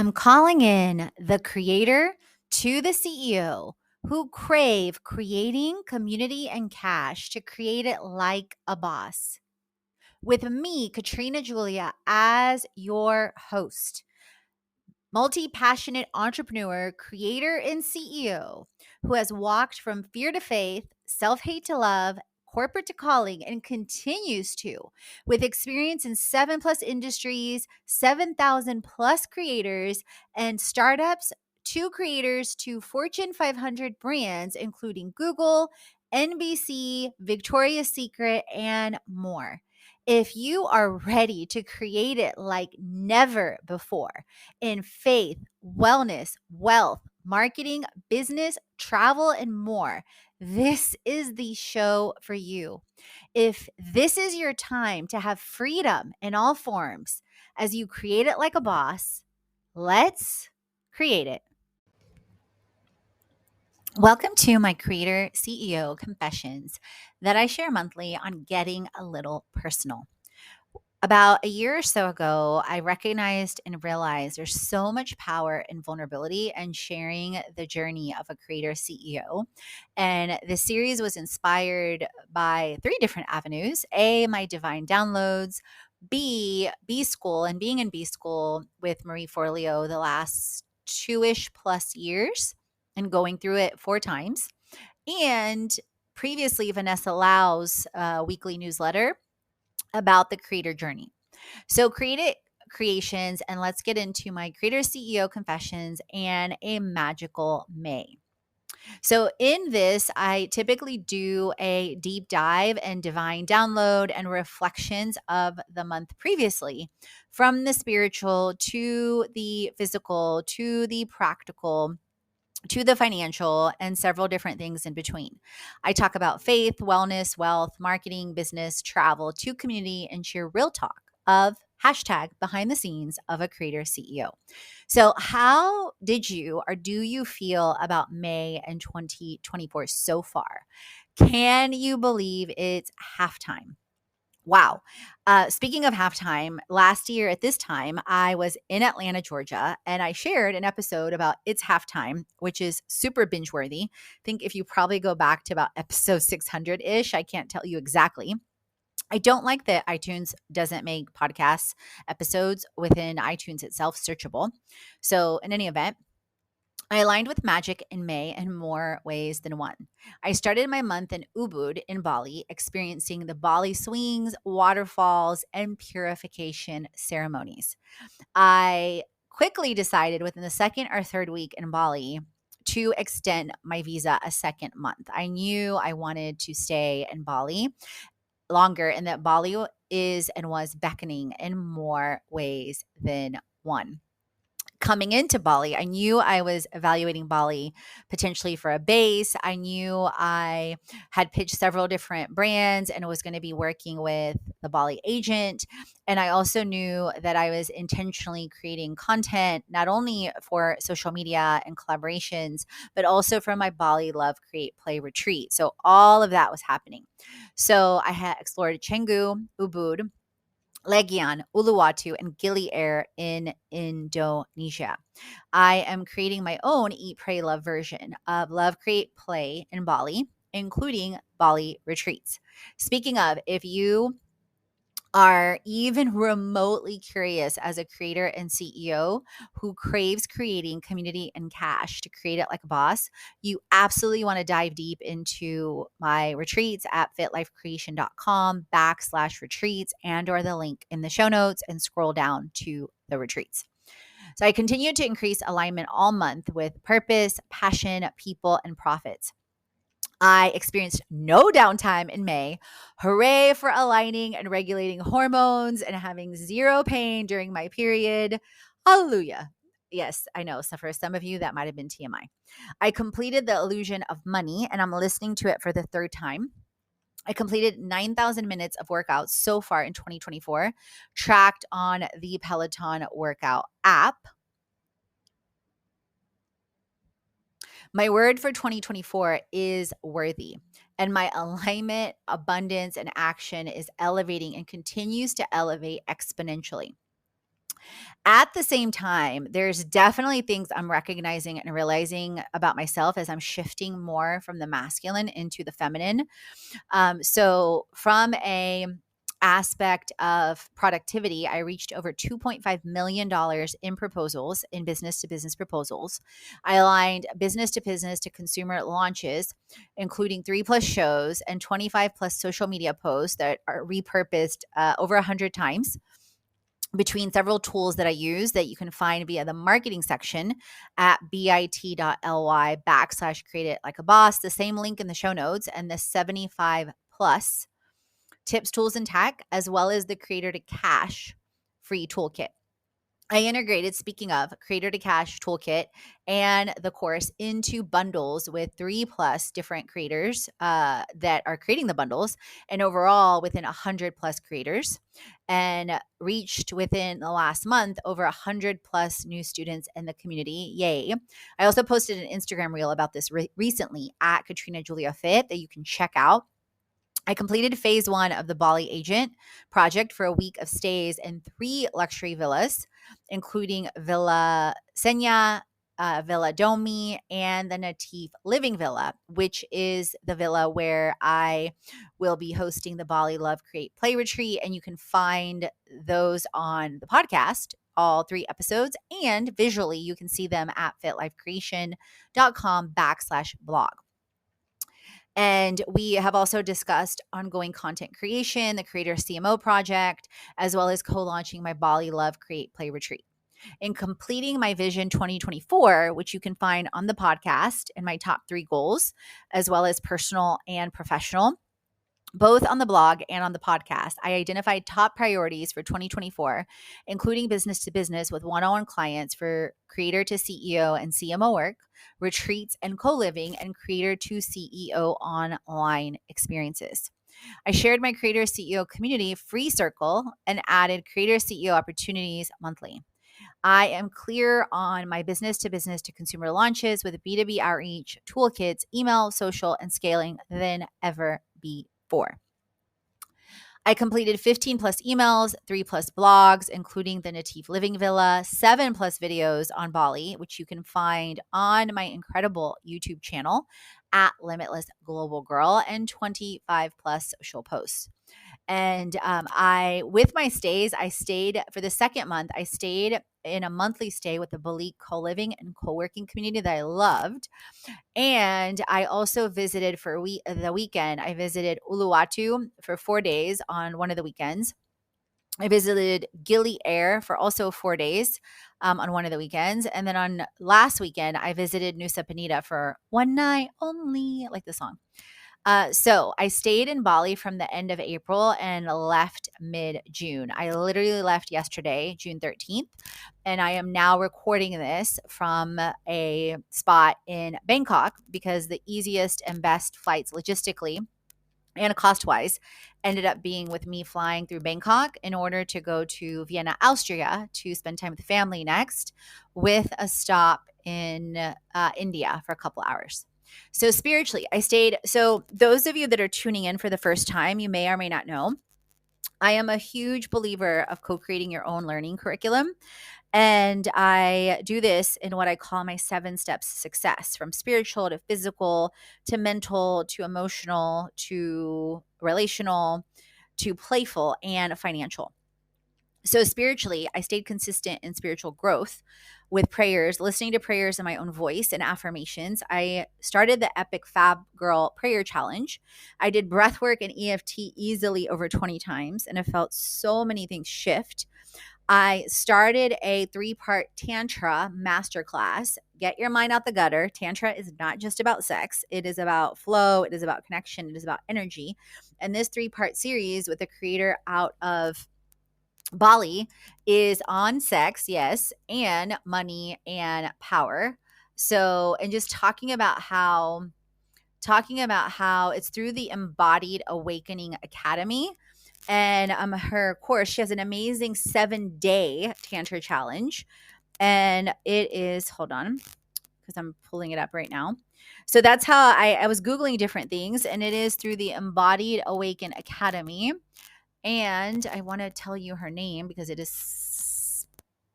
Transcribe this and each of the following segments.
I'm calling in the creator to the CEO who crave creating community and cash to create it like a boss. With me, Katrina Julia, as your host, multi-passionate entrepreneur, creator, and CEO who has walked from fear to faith, self-hate to love, corporate to calling, and continues to, with experience in 7+ industries, 7,000 plus creators and startups, to creators to Fortune 500 brands, including Google, NBC, Victoria's Secret, and more. If you are ready to create it like never before, in faith, wellness, wealth, marketing, business, travel, and more, this is the show for you. If this is your time to have freedom in all forms as you create it like a boss, let's create it. Welcome to my Creator CEO Confessions that I share monthly on getting a little personal. About a year or so ago, I recognized and realized there's so much power in vulnerability and sharing the journey of a creator CEO. And this series was inspired by 3 different avenues. A, my divine downloads. B, B School, and being in B School with Marie Forleo the last 2-ish plus years and going through it 4 times. And previously, Vanessa Lau's weekly newsletter about the creator journey. So create it creations, and let's get into my creator CEO confessions and a magical May. So in this, I typically do a deep dive and divine download and reflections of the month previously, from the spiritual to the physical to the practical to the financial, and several different things in between. I talk about faith, wellness, wealth, marketing, business, travel, to community, and share real talk of hashtag behind the scenes of a creator CEO. So how did you or do you feel about May and 2024 so far? Can you believe it's halftime? Wow. Speaking of halftime, last year at this time, I was in Atlanta, Georgia, and I shared an episode about It's Halftime, which is super binge worthy. I think if you probably go back to about episode 600 ish, I can't tell you exactly. I don't like that iTunes doesn't make podcast episodes within iTunes itself searchable. So, in any event, I aligned with magic in May in more ways than one. I started my month in Ubud in Bali, experiencing the Bali swings, waterfalls, and purification ceremonies. I quickly decided within the second or third week in Bali to extend my visa a second month. I knew I wanted to stay in Bali longer and that Bali is and was beckoning in more ways than one. Coming into Bali, I knew I was evaluating Bali potentially for a base. I knew I had pitched several different brands and was going to be working with the Bali agent. And I also knew that I was intentionally creating content, not only for social media and collaborations, but also for my Bali Love Create Play retreat. So all of that was happening. So I had explored Canggu, Ubud, Legian, Uluwatu, and Gili Air in Indonesia. I am creating my own Eat, Pray, Love version of Love, Create, Play in Bali, including Bali retreats. Speaking of, if you are even remotely curious as a creator and CEO who craves creating community and cash to create it like a boss, you absolutely want to dive deep into my retreats at fitlifecreation.com/retreats and/or the link in the show notes and scroll down to the retreats. So I continue to increase alignment all month with purpose, passion, people, and profits. I experienced no downtime in May. Hooray for aligning and regulating hormones and having zero pain during my period. Hallelujah. Yes, I know. So for some of you, that might have been TMI. I completed the illusion of money, and I'm listening to it for the 3rd time. I completed 9,000 minutes of workouts so far in 2024, tracked on the Peloton workout app. My word for 2024 is worthy, and my alignment, abundance, and action is elevating and continues to elevate exponentially. At the same time, there's definitely things I'm recognizing and realizing about myself as I'm shifting more from the masculine into the feminine. So from a aspect of productivity, I reached over $2.5 million in proposals, in business to business proposals. I aligned business to consumer launches, including 3+ shows and 25+ social media posts that are repurposed over 100 times between several tools that I use that you can find via the marketing section at bit.ly/create it like a boss, the same link in the show notes, and the 75 plus tips, tools, and tech, as well as the creator to cash free toolkit. I integrated, speaking of, Creator to Cash Toolkit and the course into bundles with 3+ different creators that are creating the bundles, and overall within 100+ creators, and reached within the last month over 100+ new students in the community. Yay. I also posted an Instagram reel about this recently at Katrina Julia Fit that you can check out. I completed phase 1 of the Bali Agent project for a week of stays in 3 luxury villas, including Villa Senya, Villa Domi, and the Natif Living Villa, which is the villa where I will be hosting the Bali Love Create Play Retreat. And you can find those on the podcast, all 3 episodes, and visually you can see them at fitlifecreation.com/blog. And we have also discussed ongoing content creation, the Creator CMO project, as well as co-launching my Bali Love Create Play Retreat. In completing my Vision 2024, which you can find on the podcast, and my top 3 goals, as well as personal and professional, both on the blog and on the podcast, I identified top priorities for 2024, including business to business with one-on-one clients for creator to CEO and CMO work, retreats and co-living, and creator to CEO online experiences. I shared my creator CEO community free circle and added creator CEO opportunities monthly. I am clear on my business to consumer launches with B2B outreach, toolkits, email, social, and scaling than ever before. I completed 15+ emails, 3+ blogs, including the Natif Living Villa, 7+ videos on Bali, which you can find on my incredible YouTube channel at Limitless Global Girl, and 25+ social posts. And with my stays, I stayed for the second month. I stayed in a monthly stay with the Bali co-living and co-working community that I loved. And I also visited for the weekend. I visited Uluwatu for 4 days on one of the weekends. I visited Gili Air for also 4 days on one of the weekends. And then on last weekend, I visited Nusa Penida for one night only, like the song. So I stayed in Bali from the end of April and left mid-June. I literally left yesterday, June 13th, and I am now recording this from a spot in Bangkok because the easiest and best flights logistically and cost-wise ended up being with me flying through Bangkok in order to go to Vienna, Austria to spend time with family next, with a stop in India for a couple hours. So spiritually, I stayed. So those of you that are tuning in for the first time, you may or may not know, I am a huge believer of co-creating your own learning curriculum. And I do this in what I call my 7 steps to success, from spiritual to physical to mental to emotional to relational to playful and financial. So spiritually, I stayed consistent in spiritual growth with prayers, listening to prayers in my own voice and affirmations. I started the Epic Fab Girl Prayer Challenge. I did breath work and EFT easily over 20 times, and I felt so many things shift. I started a 3-part Tantra masterclass. Get your mind out the gutter. Tantra is not just about sex. It is about flow. It is about connection. It is about energy. And this 3-part series with a creator out of Bali is on sex, yes, and money and power. So, and just talking about how it's through the Embodied Awakening Academy. And her course, she has an amazing 7-day Tantra challenge. And it is, hold on, because I'm pulling it up right now. So that's how I was Googling different things, and it is through the Embodied Awaken Academy. And I want to tell you her name because it is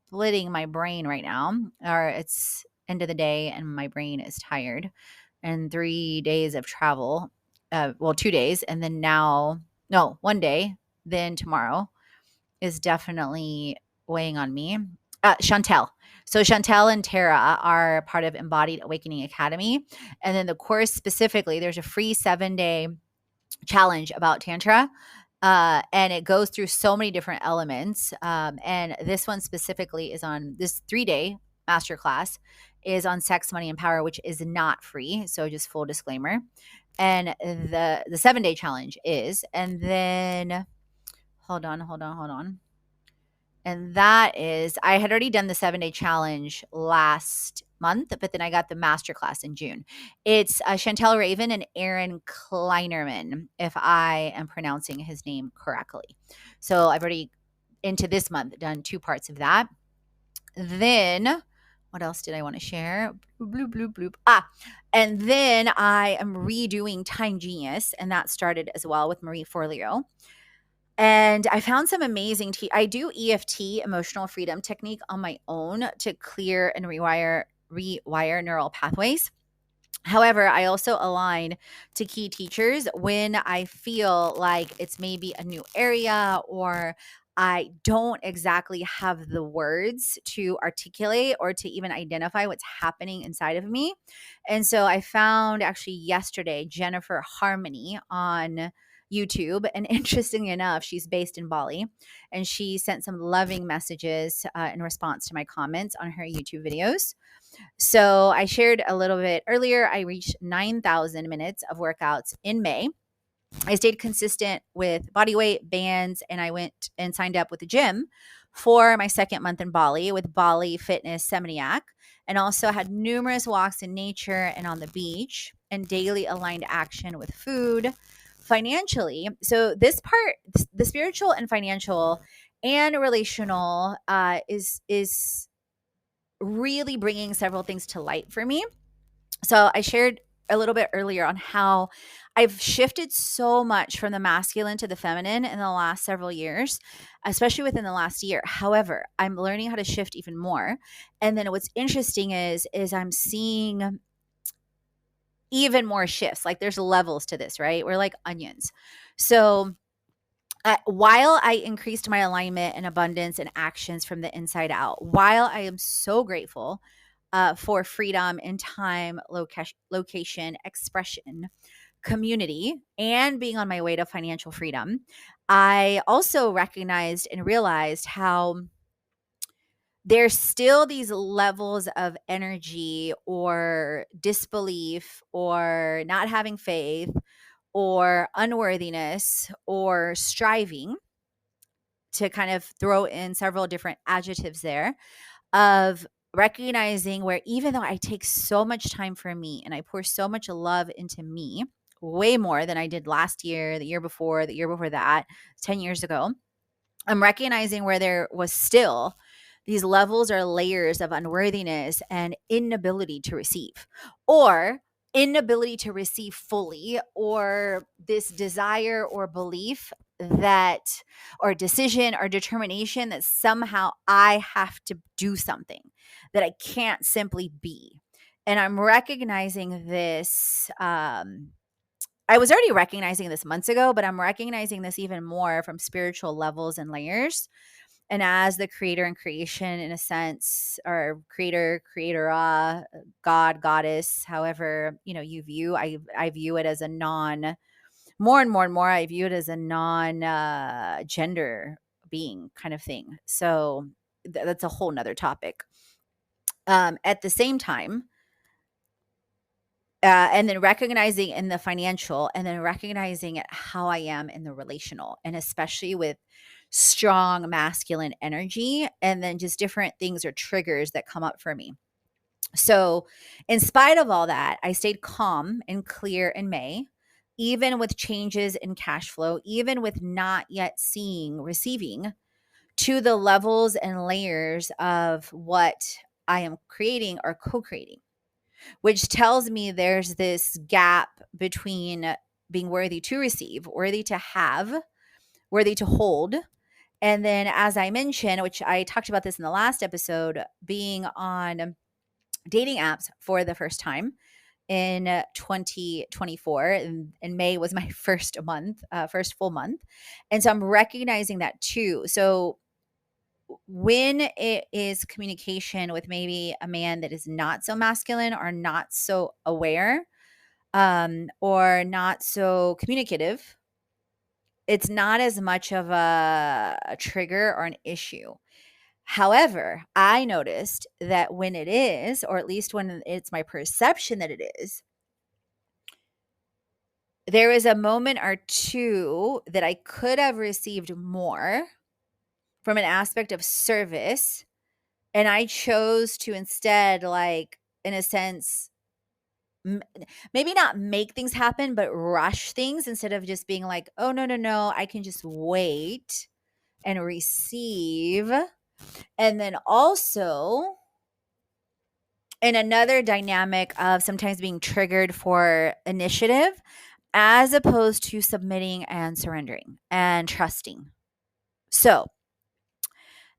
splitting my brain right now, or it's end of the day and my brain is tired. And 3 days of travel, 2 days, and then now, no, one day, then tomorrow is definitely weighing on me. Chantel. So Chantel and Tara are part of Embodied Awakening Academy. And then the course specifically, there's a free 7-day challenge about Tantra. And it goes through so many different elements. And this one specifically is on this 3-day masterclass is on sex, money, and power, which is not free. So just full disclaimer. And the 7-day challenge is, and then hold on. And that is, I had already done the 7-day challenge last month, but then I got the masterclass in June. It's Chantel Raven and Aaron Kleinerman, if I am pronouncing his name correctly. So I've already, into this month, done 2 parts of that. Then, what else did I want to share? Bloop, bloop, bloop. And then I am redoing Time Genius, and that started as well with Marie Forleo. And I found some amazing I do EFT, emotional freedom technique, on my own to clear and rewire neural pathways. However, I also align to key teachers when I feel like it's maybe a new area or I don't exactly have the words to articulate or to even identify what's happening inside of me. And so I found actually yesterday Jennifer Harmony on YouTube. And interestingly enough, she's based in Bali, and she sent some loving messages in response to my comments on her YouTube videos. So I shared a little bit earlier, I reached 9,000 minutes of workouts in May. I stayed consistent with body weight, bands, and I went and signed up with the gym for my second month in Bali with Bali Fitness Seminyak, and also had numerous walks in nature and on the beach and daily aligned action with food. Financially, so this part, the spiritual and financial and relational, is really bringing several things to light for me. So I shared a little bit earlier on how I've shifted so much from the masculine to the feminine in the last several years, especially within the last year. However, I'm learning how to shift even more. And then what's interesting is I'm seeing even more shifts. Like there's levels to this, right? We're like onions. So while I increased my alignment and abundance and actions from the inside out, while I am so grateful for freedom in time, location, expression, community, and being on my way to financial freedom, I also recognized and realized how there's still these levels of energy or disbelief or not having faith or unworthiness or striving, to kind of throw in several different adjectives there, of recognizing where even though I take so much time for me and I pour so much love into me, way more than I did last year, the year before that, 10 years ago, I'm recognizing where there was still these levels or layers of unworthiness and inability to receive, or inability to receive fully, or this desire or belief that, or decision or determination that somehow I have to do something, that I can't simply be. And I'm recognizing this. I was already recognizing this months ago, but I'm recognizing this even more from spiritual levels and layers. And as the creator and creation, in a sense, or creatora, God, goddess, however, you view, I view it as a more and more, I view it as a gender being kind of thing. So that's a whole nother topic. At the same time, and then recognizing in the financial, and then recognizing how I am in the relational, and especially with strong masculine energy, and then just different things or triggers that come up for me. So in spite of all that, I stayed calm and clear in May, even with changes in cash flow, even with not yet receiving to the levels and layers of what I am creating or co-creating, which tells me there's this gap between being worthy to receive, worthy to have, worthy to hold, And then, as I mentioned, which I talked about this in the last episode, being on dating apps for the first time in 2024, and May was my first full month. And so I'm recognizing that too. So when it is communication with maybe a man that is not so masculine or not so aware, or not so communicative, it's not as much of a trigger or an issue. However, I noticed that when it is, or at least when it's my perception that it is, there is a moment or two that I could have received more from an aspect of service. And I chose to instead, like, in a sense, maybe not make things happen, but rush things instead of just being like, oh, no, no, no, I can just wait and receive. And then also, in another dynamic of sometimes being triggered for initiative as opposed to submitting and surrendering and trusting. So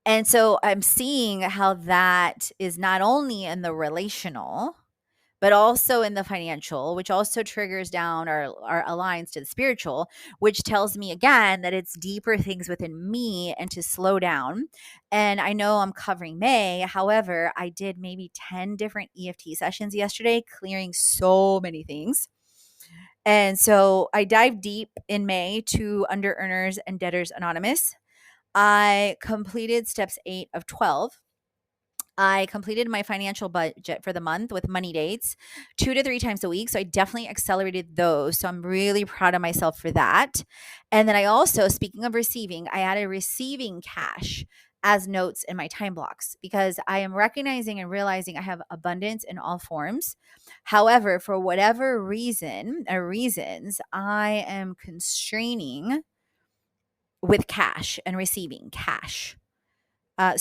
I'm seeing how that is not only in the relational, but also in the financial, which also triggers down or aligns to the spiritual, which tells me again that it's deeper things within me and to slow down. And I know I'm covering May. However, I did maybe 10 different EFT sessions yesterday, clearing so many things. And so I dived deep in May to Under Earners and Debtors Anonymous. I completed steps 8 of 12. I completed my financial budget for the month with money dates 2 to 3 times a week. So I definitely accelerated those. So I'm really proud of myself for that. And then I also, speaking of receiving, I added receiving cash as notes in my time blocks because I am recognizing and realizing I have abundance in all forms. However, for whatever reason or reasons, I am constraining with cash and receiving cash. And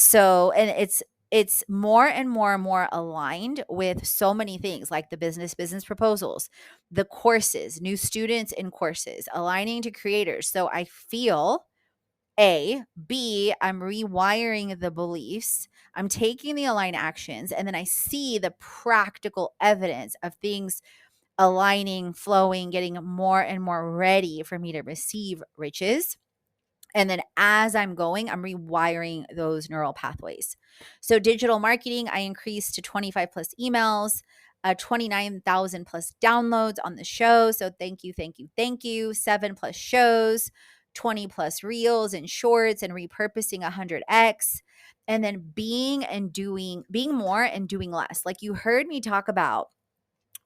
it's more and more and more aligned with so many things like the business proposals, the courses, new students in courses, aligning to creators. So I feel I'm rewiring the beliefs. I'm taking the aligned actions, and then I see the practical evidence of things aligning, flowing, getting more and more ready for me to receive riches. And then as I'm going, I'm rewiring those neural pathways. So digital marketing, I increased to 25 plus emails, 29,000 plus downloads on the show. So thank you, thank you, thank you. 7 plus shows, 20 plus reels and shorts, and repurposing 100x. And then being more and doing less. Like you heard me talk about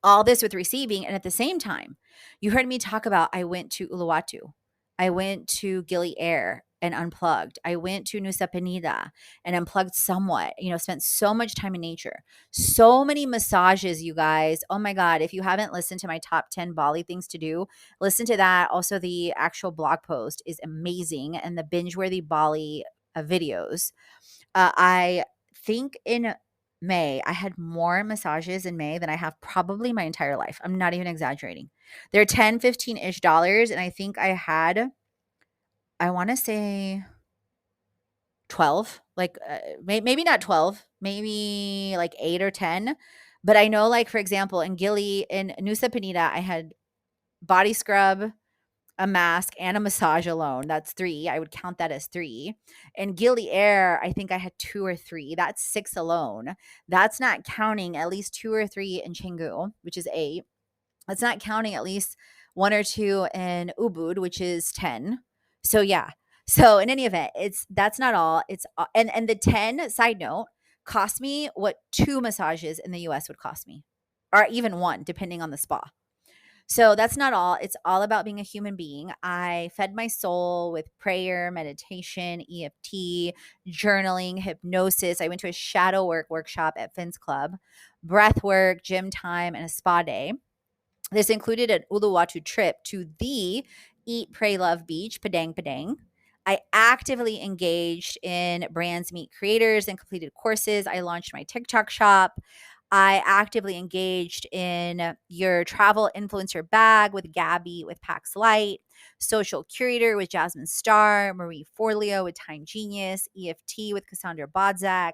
all this with receiving. And at the same time, you heard me talk about I went to Uluwatu. I went to Gili Air and unplugged. I went to Nusa Penida and unplugged somewhat, spent so much time in nature. So many massages, you guys. Oh my God. If you haven't listened to my top 10 Bali things to do, listen to that. Also, the actual blog post is amazing. And the binge-worthy Bali videos. I think in May, I had more massages in May than I have probably my entire life. I'm not even exaggerating. They're 10, 15-ish dollars. And I think I had, I want to say 12, like maybe not 12, maybe like 8 or 10. But I know, like, for example, in Nusa Penida, I had body scrub, a mask, and a massage alone. That's 3. I would count that as 3. And Gili Air, I think I had 2 or 3. That's 6 alone. That's not counting at least 2 or 3 in Canggu, which is 8. That's not counting at least 1 or 2 in Ubud, which is 10. So yeah. So in any event, that's not all. It's and the 10, side note, cost me what 2 massages in the US would cost me, or even 1, depending on the spa. So that's not all. It's all about being a human being. I fed my soul with prayer, meditation, EFT, journaling, hypnosis. I went to a shadow work workshop at Finn's Club, breath work, gym time, and a spa day. This included an Uluwatu trip to the Eat, Pray, Love Beach, Padang Padang. I actively engaged in brands meet creators and completed courses. I launched my TikTok shop. I actively engaged in your travel influencer bag with Gabby with Pax Light, social curator with Jasmine Starr, Marie Forleo with Time Genius, EFT with Cassandra Bodzak,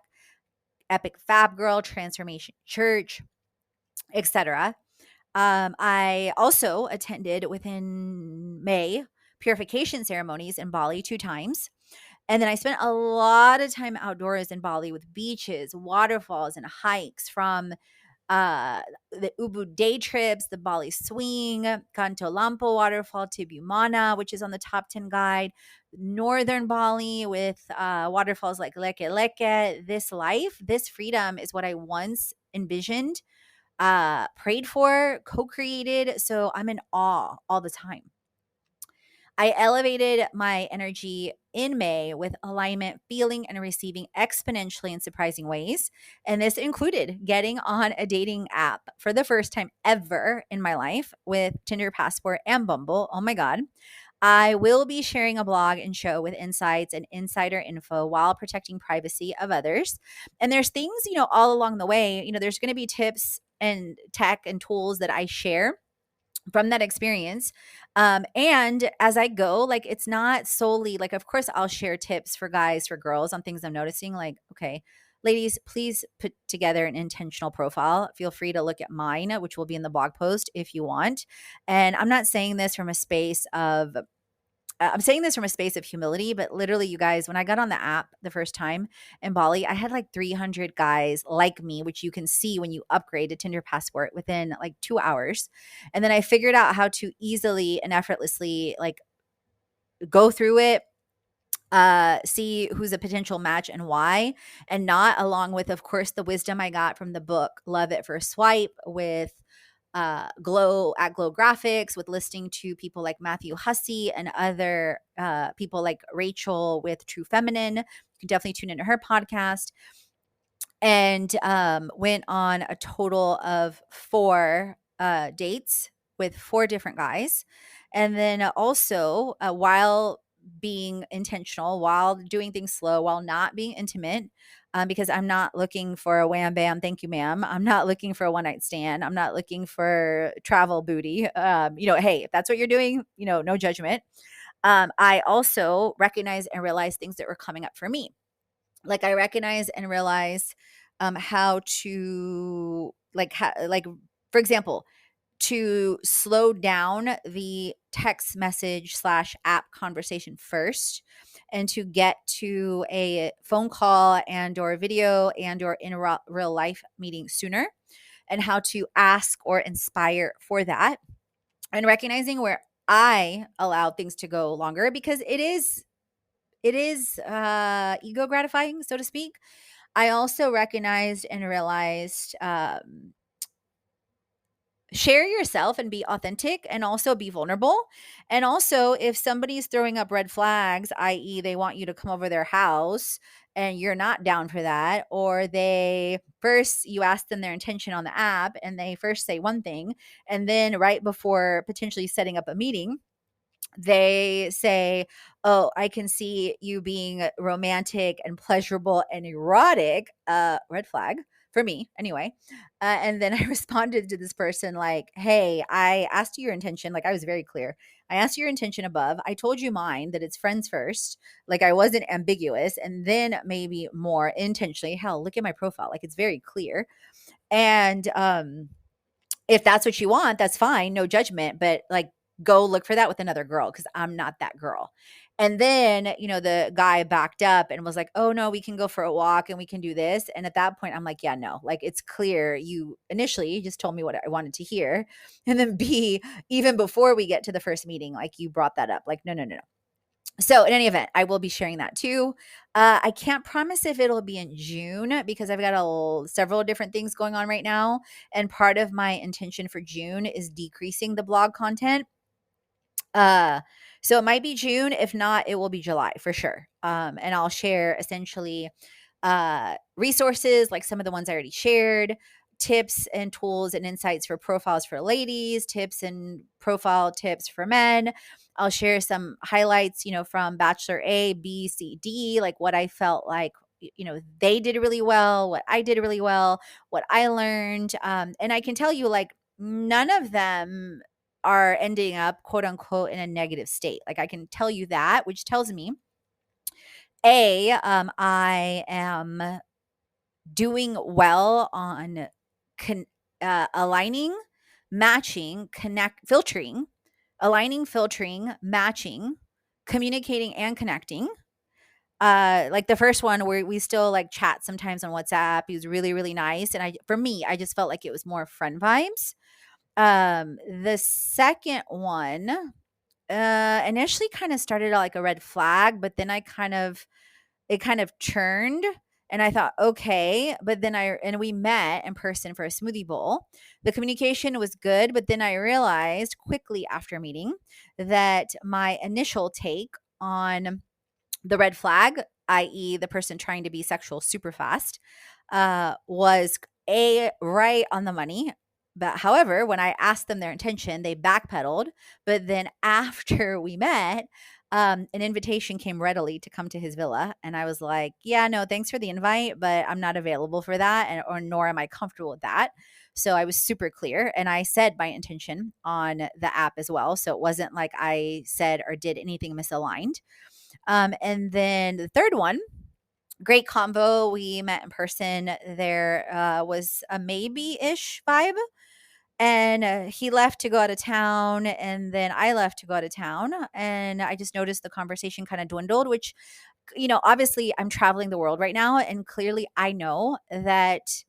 Epic Fab Girl, Transformation Church, etc. I also attended within May purification ceremonies in Bali 2 times. And then I spent a lot of time outdoors in Bali with beaches, waterfalls, and hikes from uh, the Ubud day trips, the Bali swing, Kanto Lampo waterfall to Bumana, which is on the top 10 guide, northern Bali with waterfalls like Leke Leke. This life, this freedom is what I once envisioned, prayed for, co-created. So I'm in awe all the time. I elevated my energy in May with alignment, feeling and receiving exponentially in surprising ways. And this included getting on a dating app for the first time ever in my life with Tinder Passport and Bumble. Oh my God. I will be sharing a blog and show with insights and insider info while protecting privacy of others. And there's things, all along the way, there's going to be tips and tech and tools that I share from that experience. And as I go, like, it's not solely like, of course, I'll share tips for guys, for girls on things I'm noticing. Like, okay, ladies, please put together an intentional profile. Feel free to look at mine, which will be in the blog post if you want. And I'm not saying this from a space of I'm saying this from a space of humility, but literally, you guys, when I got on the app the first time in Bali, I had like 300 guys like me, which you can see when you upgrade to Tinder Passport within like 2 hours. And then I figured out how to easily and effortlessly like go through it, see who's a potential match and why, and not, along with, of course, the wisdom I got from the book Love It First Swipe with Glow at Glow Graphics, with listening to people like Matthew Hussey and other people like Rachel with True Feminine. You can definitely tune into her podcast. And went on a total of 4 dates with 4 different guys. And then also, while being intentional, while doing things slow, while not being intimate, because I'm not looking for a wham bam, thank you, ma'am. I'm not looking for a one night stand. I'm not looking for travel booty. Hey, if that's what you're doing, no judgment. I also recognize and realize things that were coming up for me. Like, I recognize and realize how to for example, to slow down the text message / app conversation first, and to get to a phone call and or video and or in a real life meeting sooner, and how to ask or inspire for that, and recognizing where I allow things to go longer because it is ego gratifying, so to speak. I also recognized and realized, share yourself and be authentic, and also be vulnerable. And also, if somebody's throwing up red flags, i.e., they want you to come over their house and you're not down for that, or you ask them their intention on the app and they first say one thing, and then right before potentially setting up a meeting, they say, "Oh, I can see you being romantic and pleasurable and erotic." Red flag for me, anyway. And then I responded to this person like, "Hey, I asked you your intention. Like, I was very clear. I asked your intention above. I told you mine, that it's friends first. Like, I wasn't ambiguous, and then maybe more intentionally. Hell, look at my profile. Like, it's very clear. And if that's what you want, that's fine. No judgment. But like, go look for that with another girl, because I'm not that girl." And then, the guy backed up and was like, "Oh, no, we can go for a walk and we can do this." And at that point, I'm like, yeah, no, like, it's clear you initially just told me what I wanted to hear. And then B, even before we get to the first meeting, like, you brought that up. Like, no, no, no, no. So in any event, I will be sharing that too. I can't promise if it'll be in June because I've got several different things going on right now. And part of my intention for June is decreasing the blog content. Uh, so it might be June. If not, it will be July for sure. And I'll share essentially resources like some of the ones I already shared, tips and tools and insights for profiles for ladies, tips and profile tips for men. I'll share some highlights, from Bachelor A, B, C, D, like what I felt like they did really well, what I did really well, what I learned. And I can tell you, like, none of them are ending up, quote unquote, in a negative state. Like, I can tell you that, which tells me, I am doing well on con- aligning, matching, filtering, matching, communicating, and connecting. Like the first one where we still like chat sometimes on WhatsApp. He was really, really nice. And for me, I just felt like it was more friend vibes. The second one, initially kind of started out like a red flag, but then it kind of churned, and I thought, okay, but then we met in person for a smoothie bowl. The communication was good, but then I realized quickly after meeting that my initial take on the red flag, i.e., the person trying to be sexual super fast, was right on the money. But however, when I asked them their intention, they backpedaled. But then after we met, an invitation came readily to come to his villa, and I was like, "Yeah, no, thanks for the invite, but I'm not available for that, or nor am I comfortable with that." So I was super clear, and I said my intention on the app as well. So it wasn't like I said or did anything misaligned. And then the third one, great combo. We met in person. There was a maybe-ish vibe. And he left to go out of town, and then I left to go out of town. And I just noticed the conversation kind of dwindled, which, obviously I'm traveling the world right now. And clearly I know that,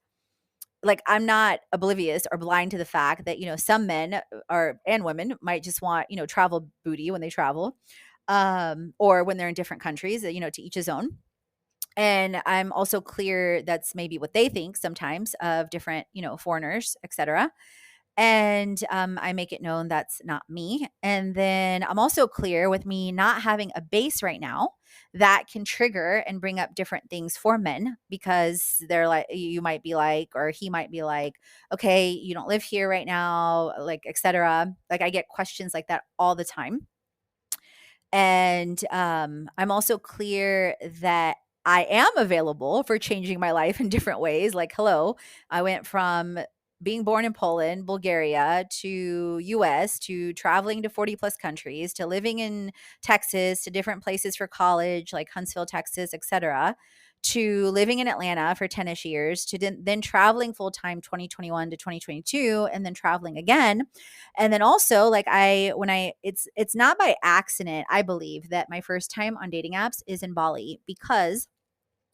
like, I'm not oblivious or blind to the fact that, some men and women might just want, travel booty when they travel, or when they're in different countries, to each his own. And I'm also clear that's maybe what they think sometimes of different, foreigners, etc. And I make it known that's not me. And then I'm also clear with me not having a base right now that can trigger and bring up different things for men, because they're like, you might be like, or he might be like, okay, you don't live here right now, like, etc. Like, I get questions like that all the time. And I'm also clear that I am available for changing my life in different ways. Like, hello, I went from being born in Poland, Bulgaria, to US, to traveling to 40 plus countries, to living in Texas, to different places for college, like Huntsville, Texas, etc., to living in Atlanta for 10ish years, to then traveling full time 2021 to 2022, and then traveling again. And then also, like, it's not by accident, I believe, that my first time on dating apps is in Bali, because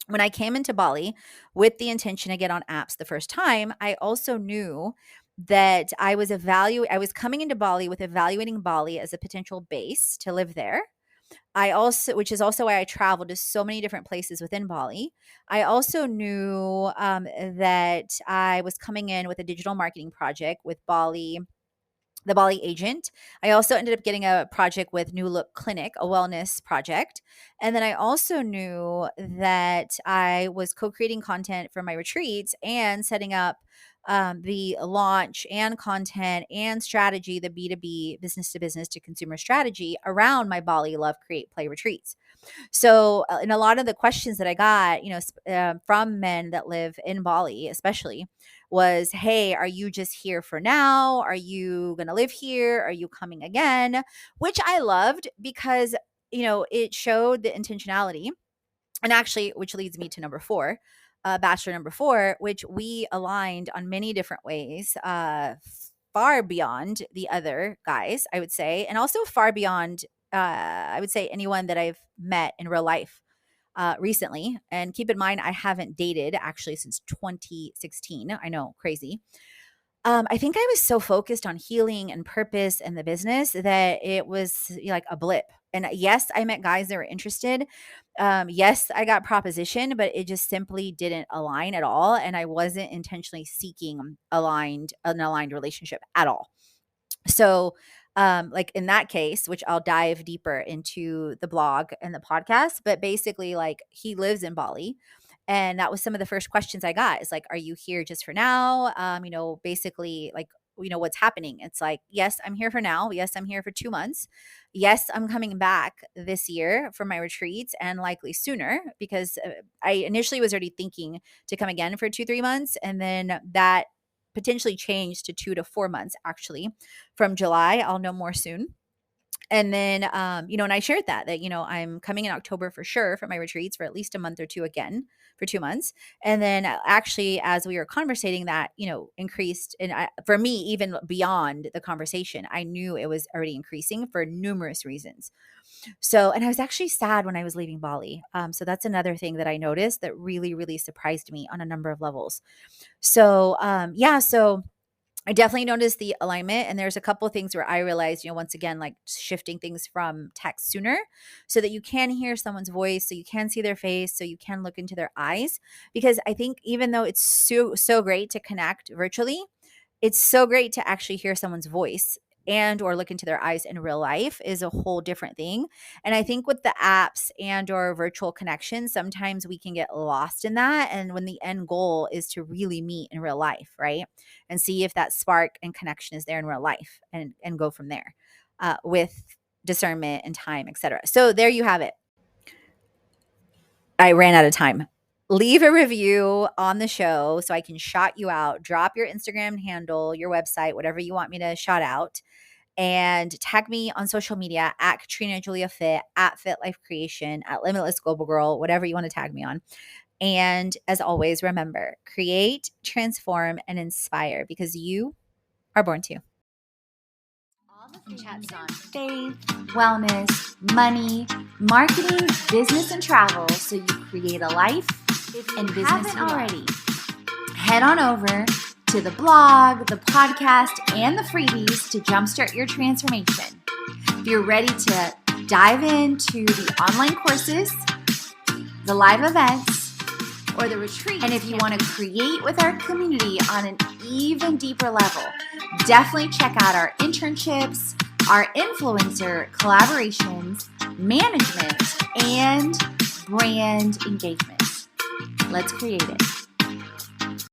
when I came into Bali with the intention to get on apps the first time, I also knew that I was coming into Bali with evaluating Bali as a potential base to live there. Which is also why I traveled to so many different places within Bali. I also knew that I was coming in with a digital marketing project with the Bali agent. I also ended up getting a project with New Look Clinic, a wellness project. And then I also knew that I was co-creating content for my retreats and setting up the launch and content and strategy, the B2B, business to business to consumer strategy around my Bali Love, Create, Play retreats. So, and a lot of the questions that I got, from men that live in Bali, especially, was, hey, are you just here for now? Are you going to live here? Are you coming again? Which I loved, because, it showed the intentionality. And actually, which leads me to number four, bachelor number four, which we aligned on many different ways, far beyond the other guys, I would say, and also far beyond, I would say, anyone that I've met in real life recently. And keep in mind, I haven't dated actually since 2016. I know, crazy. I think I was so focused on healing and purpose and the business that it was, like, a blip. And yes, I met guys that were interested. Yes, I got proposition, but it just simply didn't align at all. And I wasn't intentionally seeking an aligned relationship at all. So, like, in that case, which I'll dive deeper into the blog and the podcast, but basically, like, he lives in Bali. And that was some of the first questions I got, is like, are you here just for now? Basically, like, what's happening. It's like, yes, I'm here for now. Yes, I'm here for 2 months. Yes, I'm coming back this year for my retreats and likely sooner, because I initially was already thinking to come again for 2-3 months. And then that potentially changed to 2 to 4 months actually from July. I'll know more soon. And then, and I shared that, I'm coming in October for sure for my retreats for at least a month or two again for 2 months. And then actually, as we were conversating, that, increased. And for me, even beyond the conversation, I knew it was already increasing for numerous reasons. So, and I was actually sad when I was leaving Bali. So that's another thing that I noticed that really, really surprised me on a number of levels. So, so I definitely noticed the alignment, and there's a couple of things where I realized, once again, like shifting things from text sooner so that you can hear someone's voice, so you can see their face, so you can look into their eyes. Because I think even though it's so great to connect virtually, it's so great to actually hear someone's voice and or look into their eyes in real life is a whole different thing. And I think with the apps and or virtual connections, sometimes we can get lost in that. And when the end goal is to really meet in real life, right? And see if that spark and connection is there in real life, and go from there with discernment and time, etc. So there you have it. I ran out of time. Leave a review on the show so I can shout you out. Drop your Instagram handle, your website, whatever you want me to shout out. And tag me on social media at Katrina Julia Fit, at Fit Life Creation, at Limitless Global Girl, whatever you want to tag me on. And as always, remember, create, transform, and inspire, because you are born to. All the chats on faith, wellness, money, marketing, business, and travel, so you create a life and business you already. Head on over to the blog, the podcast, and the freebies to jumpstart your transformation. If you're ready to dive into the online courses, the live events, or the retreat, and if you want to create with our community on an even deeper level, definitely check out our internships, our influencer collaborations, management, and brand engagement. Let's create it.